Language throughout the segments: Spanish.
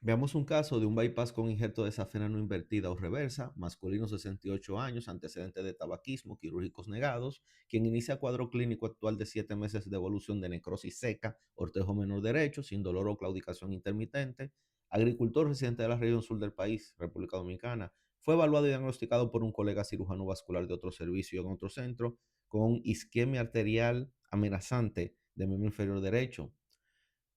Veamos un caso de un bypass con injerto de safena no invertida o reversa, masculino 68 años, antecedentes de tabaquismo, quirúrgicos negados, quien inicia cuadro clínico actual de 7 meses de evolución de necrosis seca, ortejo menor derecho, sin dolor o claudicación intermitente, agricultor residente de la región sur del país, República Dominicana, fue evaluado y diagnosticado por un colega cirujano vascular de otro servicio en otro centro con isquemia arterial amenazante de miembro inferior derecho.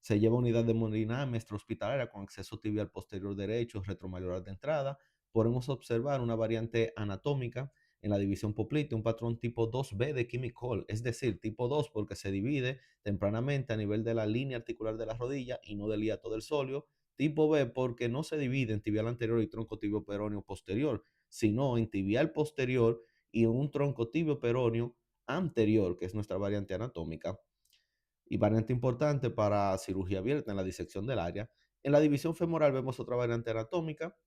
Se lleva unidad de hemodinámica extrahospitalaria con acceso tibial posterior derecho, retromalular de entrada. Podemos observar una variante anatómica en la división poplite, un patrón tipo 2B de Kimmy-Cole, es decir, tipo 2 porque se divide tempranamente a nivel de la línea articular de la rodilla y no del hiato del sóleo. Tipo B porque no se divide en tibial anterior y tronco tibio peroneo posterior, sino en tibial posterior y en un tronco tibio peroneo anterior, que es nuestra variante anatómica y variante importante para cirugía abierta en la disección del área. En la división femoral vemos otra variante anatómica,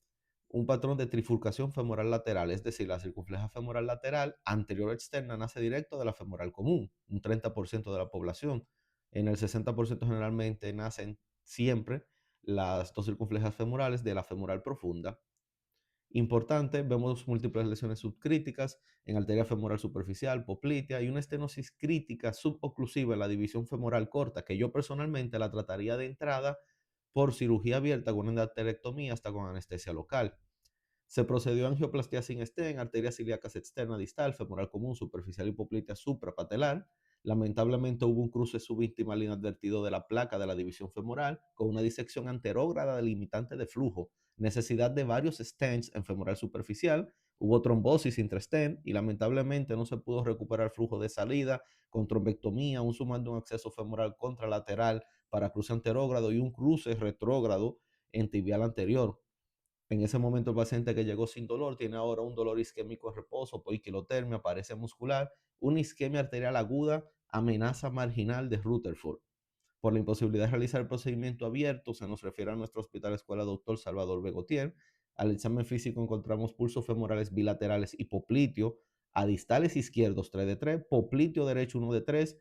un patrón de trifurcación femoral lateral, es decir, la circunfleja femoral lateral anterior externa nace directo de la femoral común, un 30% de la población. En el 60% generalmente nacen siempre las dos circunflejas femorales de la femoral profunda. Importante, vemos múltiples lesiones subcríticas en arteria femoral superficial, poplitea y una estenosis crítica suboclusiva en la división femoral corta, que yo personalmente la trataría de entrada por cirugía abierta con una endarterectomía hasta con anestesia local. Se procedió a angioplastia sin stent, arterias ilíacas externa distal, femoral común, superficial hipoplátea suprapatelar. Lamentablemente hubo un cruce subintimal inadvertido de la placa de la división femoral con una disección anterógrada delimitante de flujo, necesidad de varios stents en femoral superficial, hubo trombosis intrastent y lamentablemente no se pudo recuperar flujo de salida con trombectomía, un sumando un acceso femoral contralateral para cruce anterógrado y un cruce retrógrado en tibial anterior. En ese momento el paciente que llegó sin dolor tiene ahora un dolor isquémico en reposo, poiquilotermia, paresia muscular, una isquemia arterial aguda, amenaza marginal de Rutherford. Por la imposibilidad de realizar el procedimiento abierto, se nos refiere a nuestro hospital escuela Dr. Salvador Begotier. Al examen físico encontramos pulsos femorales bilaterales y popliteo, a distales izquierdos 3 de 3, popliteo derecho 1 de 3,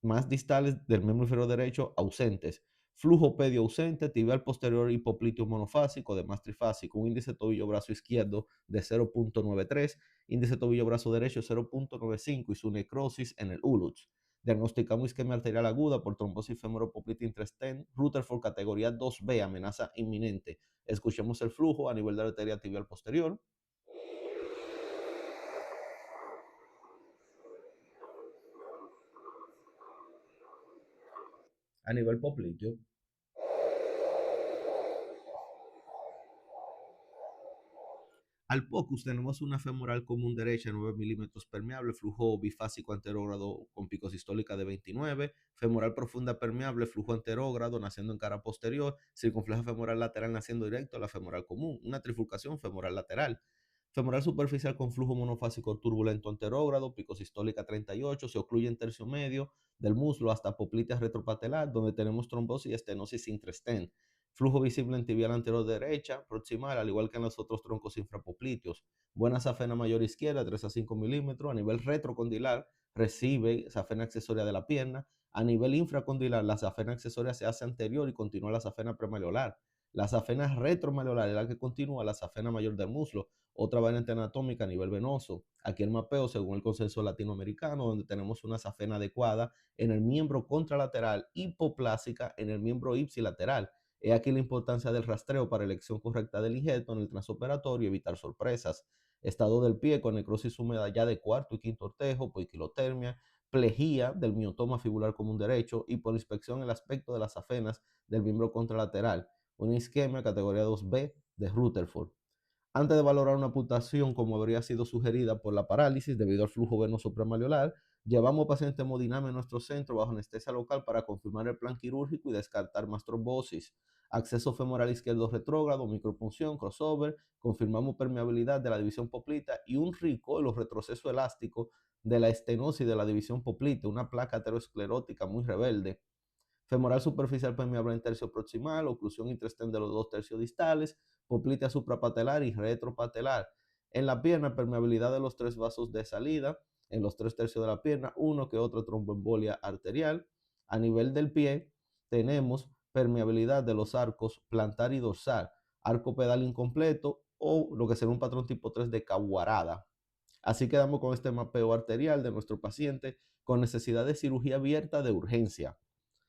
más distales del miembro inferior derecho ausentes. Flujo pedio ausente, tibial posterior hipopliteo monofásico, de más trifásico, un índice tobillo-brazo izquierdo de 0.93, índice tobillo-brazo derecho 0.95 y su necrosis en el húlux. Diagnosticamos isquemia arterial aguda por trombosis femoropoplítea intrastent, Rutherford categoría 2B, amenaza inminente. Escuchemos el flujo a nivel de la arteria tibial posterior, a nivel popliteo. Al POCUS tenemos una femoral común derecha de 9 milímetros permeable, flujo bifásico anterógrado con pico sistólica de 29, femoral profunda permeable, flujo anterógrado naciendo en cara posterior, circunfleja femoral lateral naciendo directo a la femoral común, una trifurcación femoral lateral. Femoral superficial con flujo monofásico turbulento anterógrado, pico sistólica 38, se ocluye en tercio medio del muslo hasta poplitea retropatelar, donde tenemos trombosis y estenosis intrastent. Flujo visible en tibial anterior derecha, proximal, al igual que en los otros troncos infrapoplíteos. Buena safena mayor izquierda, 3 a 5 milímetros. A nivel retrocondilar, recibe safena accesoria de la pierna. A nivel infracondilar, la safena accesoria se hace anterior y continúa la safena premalleolar. La safena retromalleolar es la que continúa la safena mayor del muslo, otra variante anatómica a nivel venoso. Aquí el mapeo según el consenso latinoamericano, donde tenemos una safena adecuada en el miembro contralateral hipoplásica en el miembro ipsilateral. He aquí la importancia del rastreo para elección correcta del injerto en el transoperatorio y evitar sorpresas. Estado del pie con necrosis húmeda ya de cuarto y quinto ortejo, poiquilotermia, plejía del miotoma fibular común derecho y por inspección el aspecto de las afenas del miembro contralateral. Una isquemia categoría 2B de Rutherford. Antes de valorar una amputación como habría sido sugerida por la parálisis debido al flujo venoso premalleolar, llevamos paciente hemodinamia en nuestro centro bajo anestesia local para confirmar el plan quirúrgico y descartar más trombosis. Acceso femoral izquierdo retrógrado, micropunción, crossover, confirmamos permeabilidad de la división poplita y un recoil o retroceso elástico de la estenosis de la división poplita, una placa aterosclerótica muy rebelde. Femoral superficial permeable en tercio proximal, oclusión intrastent de los dos tercios distales, poplitea suprapatelar y retropatelar. En la pierna, permeabilidad de los tres vasos de salida, en los tres tercios de la pierna, uno que otro tromboembolia arterial. A nivel del pie, tenemos permeabilidad de los arcos plantar y dorsal, arco pedal incompleto o lo que será un patrón tipo 3 de caguarada. Así quedamos con este mapeo arterial de nuestro paciente con necesidad de cirugía abierta de urgencia.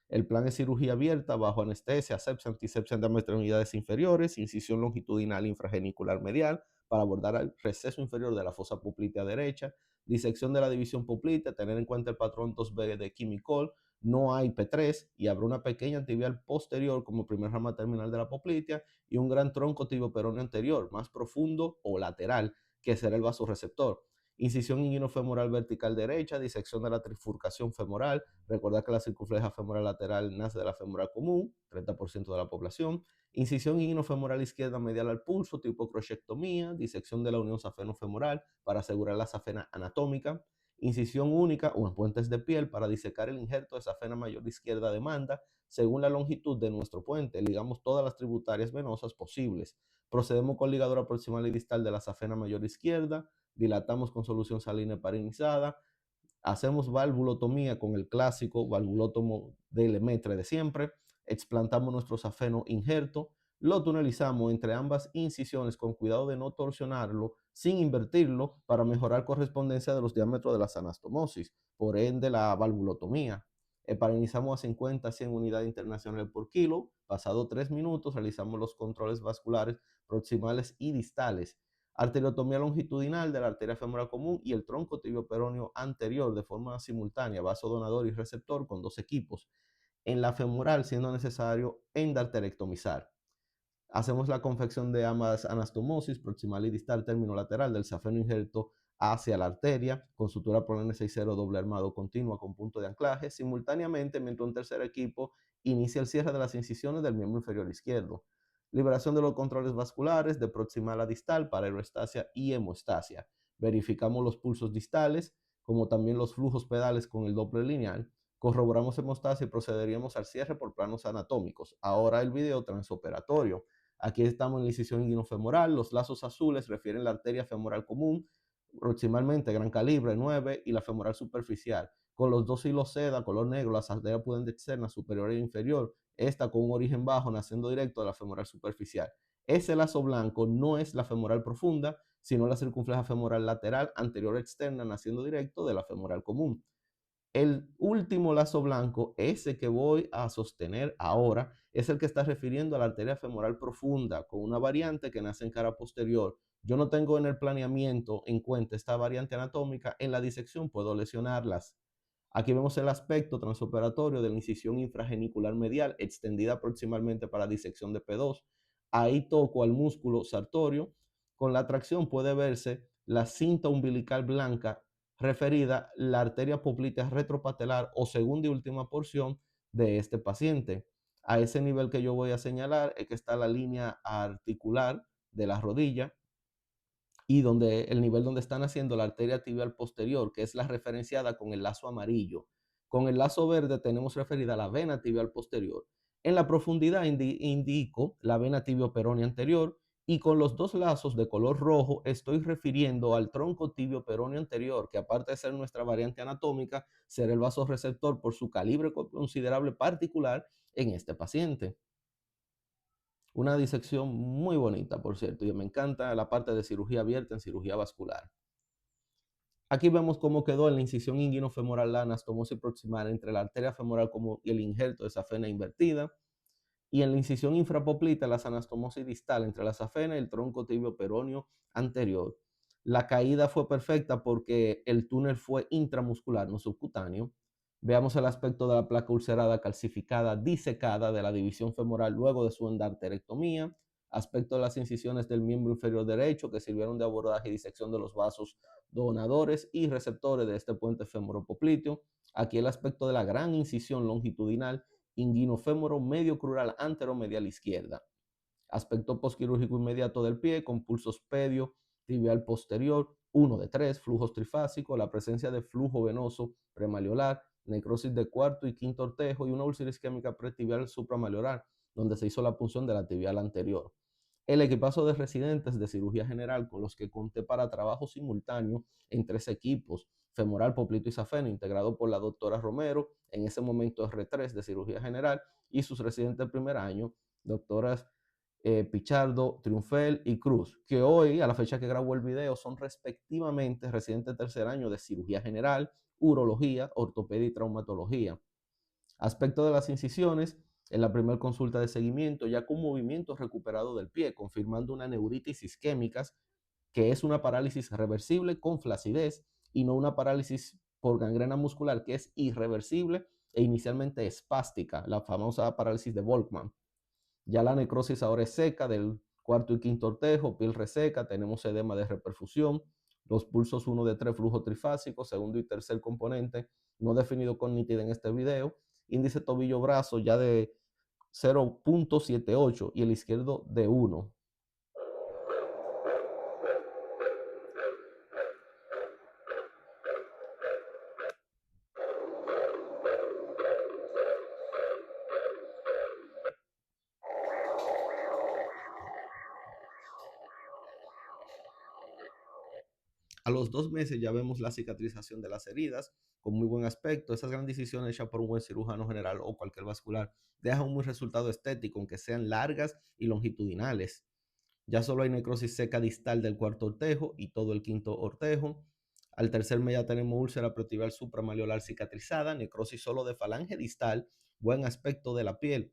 El plan es cirugía abierta bajo anestesia, asepsia, antisepsia en ambas extremidades inferiores, incisión longitudinal infragenicular medial para abordar el receso inferior de la fosa poplitea derecha, disección de la división poplitea, tener en cuenta el patrón 2B de Quimicol, no hay P3 y habrá una pequeña tibial posterior como primer rama terminal de la poplitea y un gran tronco tibioperoneo anterior, más profundo o lateral, que será el vasoreceptor. Incisión inguinofemoral vertical derecha, disección de la trifurcación femoral. Recordad que la circunfleja femoral lateral nace de la femoral común, 30% de la población. Incisión inguinofemoral izquierda medial al pulso, tipo crochectomía, disección de la unión safeno-femoral para asegurar la safena anatómica. Incisión única o en puentes de piel para disecar el injerto de safena mayor izquierda demanda según la longitud de nuestro puente. Ligamos todas las tributarias venosas posibles. Procedemos con ligadura proximal y distal de la safena mayor izquierda, dilatamos con solución salina heparinizada, hacemos valvulotomía con el clásico valvulotomo de Lemaitre de siempre, explantamos nuestro safeno injerto, lo tunelizamos entre ambas incisiones con cuidado de no torsionarlo sin invertirlo para mejorar correspondencia de los diámetros de las anastomosis, por ende la valvulotomía. Heparinizamos a 50 a 100 unidades internacionales por kilo. Pasado 3 minutos realizamos los controles vasculares proximales y distales. Arteriotomía longitudinal de la arteria femoral común y el tronco tibioperoneo anterior de forma simultánea, vaso donador y receptor con 2 equipos. En la femoral, siendo necesario endarterectomizar. Hacemos la confección de ambas anastomosis, proximal y distal término lateral del safeno injerto hacia la arteria, con sutura por N60 doble armado continua con punto de anclaje, simultáneamente mientras un tercer equipo inicia el cierre de las incisiones del miembro inferior izquierdo. Liberación de los controles vasculares de proximal a distal para aerostasia y hemostasia. Verificamos los pulsos distales, como también los flujos pedales con el Doppler lineal. Corroboramos hemostasia y procederíamos al cierre por planos anatómicos. Ahora el video transoperatorio. Aquí estamos en la incisión inguinofemoral. Los lazos azules refieren la arteria femoral común, proximalmente gran calibre 9 y la femoral superficial. Con los dos hilos seda, color negro, las arterias pudentes externas superior e inferior. Esta con un origen bajo, naciendo directo de la femoral superficial. Ese lazo blanco no es la femoral profunda, sino la circunfleja femoral lateral anterior externa, naciendo directo de la femoral común. El último lazo blanco, ese que voy a sostener ahora, es el que está refiriendo a la arteria femoral profunda, con una variante que nace en cara posterior. Yo no tengo en el planeamiento en cuenta esta variante anatómica, en la disección puedo lesionarlas. Aquí vemos el aspecto transoperatorio de la incisión infragenicular medial, extendida proximalmente para disección de P2. Ahí toco al músculo sartorio. Con la tracción puede verse la cinta umbilical blanca referida la arteria poplitea retropatelar o segunda y última porción de este paciente. A ese nivel que yo voy a señalar es que está la línea articular de la rodilla y donde el nivel donde están haciendo la arteria tibial posterior, que es la referenciada con el lazo amarillo. Con el lazo verde tenemos referida la vena tibial posterior. En la profundidad indico la vena tibio-peronea anterior y con los dos lazos de color rojo estoy refiriendo al tronco tibio-peroneo anterior, que aparte de ser nuestra variante anatómica, será el vasoreceptor por su calibre considerable particular en este paciente. Una disección muy bonita, por cierto, y me encanta la parte de cirugía abierta en cirugía vascular. Aquí vemos cómo quedó en la incisión inguinofemoral la anastomosis proximal entre la arteria femoral común y el injerto de safena invertida, y en la incisión infrapoplita la anastomosis distal entre la safena y el tronco tibio peroneo anterior. La caída fue perfecta porque el túnel fue intramuscular, no subcutáneo. Veamos el aspecto de la placa ulcerada calcificada disecada de la división femoral luego de su endarterectomía. Aspecto de las incisiones del miembro inferior derecho que sirvieron de abordaje y disección de los vasos donadores y receptores de este puente femoropopliteo. Aquí el aspecto de la gran incisión longitudinal inguinofémoro medio crural anteromedial izquierda. Aspecto postquirúrgico inmediato del pie con pulsos pedio, tibial posterior, 1 de 3, flujos trifásicos, la presencia de flujo venoso premaliolar, necrosis de cuarto y quinto ortejo y una úlcera isquémica pretibial supramaliolar, donde se hizo la punción de la tibial anterior. El equipazo de residentes de cirugía general con los que conté para trabajo simultáneo en 3 equipos, femoral, poplito y safena, integrado por la doctora Romero, en ese momento R3 de cirugía general, y sus residentes de primer año, doctoras Pichardo, Triunfel y Cruz, que hoy, a la fecha que grabó el video, son respectivamente residentes de tercer año de cirugía general, urología, ortopedia y traumatología. Aspecto de las incisiones, en la primera consulta de seguimiento, ya con movimiento recuperado del pie, confirmando una neuritis isquémica, que es una parálisis reversible con flacidez y no una parálisis por gangrena muscular, que es irreversible e inicialmente espástica, la famosa parálisis de Volkmann. Ya la necrosis ahora es seca del cuarto y quinto ortejo, piel reseca, tenemos edema de reperfusión, los pulsos 1 de 3, flujo trifásico, segundo y tercer componente, no definido con nitidez en este video, índice tobillo-brazo ya de 0.78 y el izquierdo de 1. A los 2 meses ya vemos la cicatrización de las heridas con muy buen aspecto. Esas grandes incisiones hechas por un buen cirujano general o cualquier vascular dejan un buen resultado estético, aunque sean largas y longitudinales. Ya solo hay necrosis seca distal del cuarto ortejo y todo el quinto ortejo. Al tercer mes ya tenemos úlcera preotibial supramalleolar cicatrizada, necrosis solo de falange distal, buen aspecto de la piel.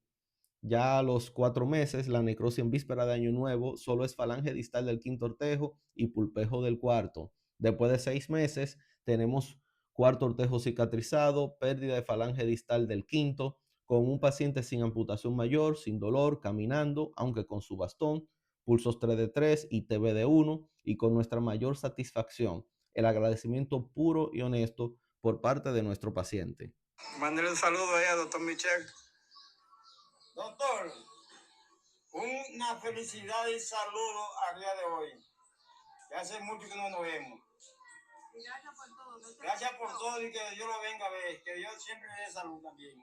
Ya a los 4 meses, la necrosis en víspera de Año Nuevo solo es falange distal del quinto ortejo y pulpejo del cuarto. Después de 6 meses, tenemos cuarto ortejo cicatrizado, pérdida de falange distal del quinto, con un paciente sin amputación mayor, sin dolor, caminando, aunque con su bastón, pulsos 3 de 3 y TB de 1, y con nuestra mayor satisfacción, el agradecimiento puro y honesto por parte de nuestro paciente. Mándale un saludo ahí a doctor Michel. Doctor, una felicidad y saludo al día de hoy. Que hace mucho que no nos vemos. Gracias por todo. Gracias por todo y que Dios lo venga a ver. Que Dios siempre le dé salud también.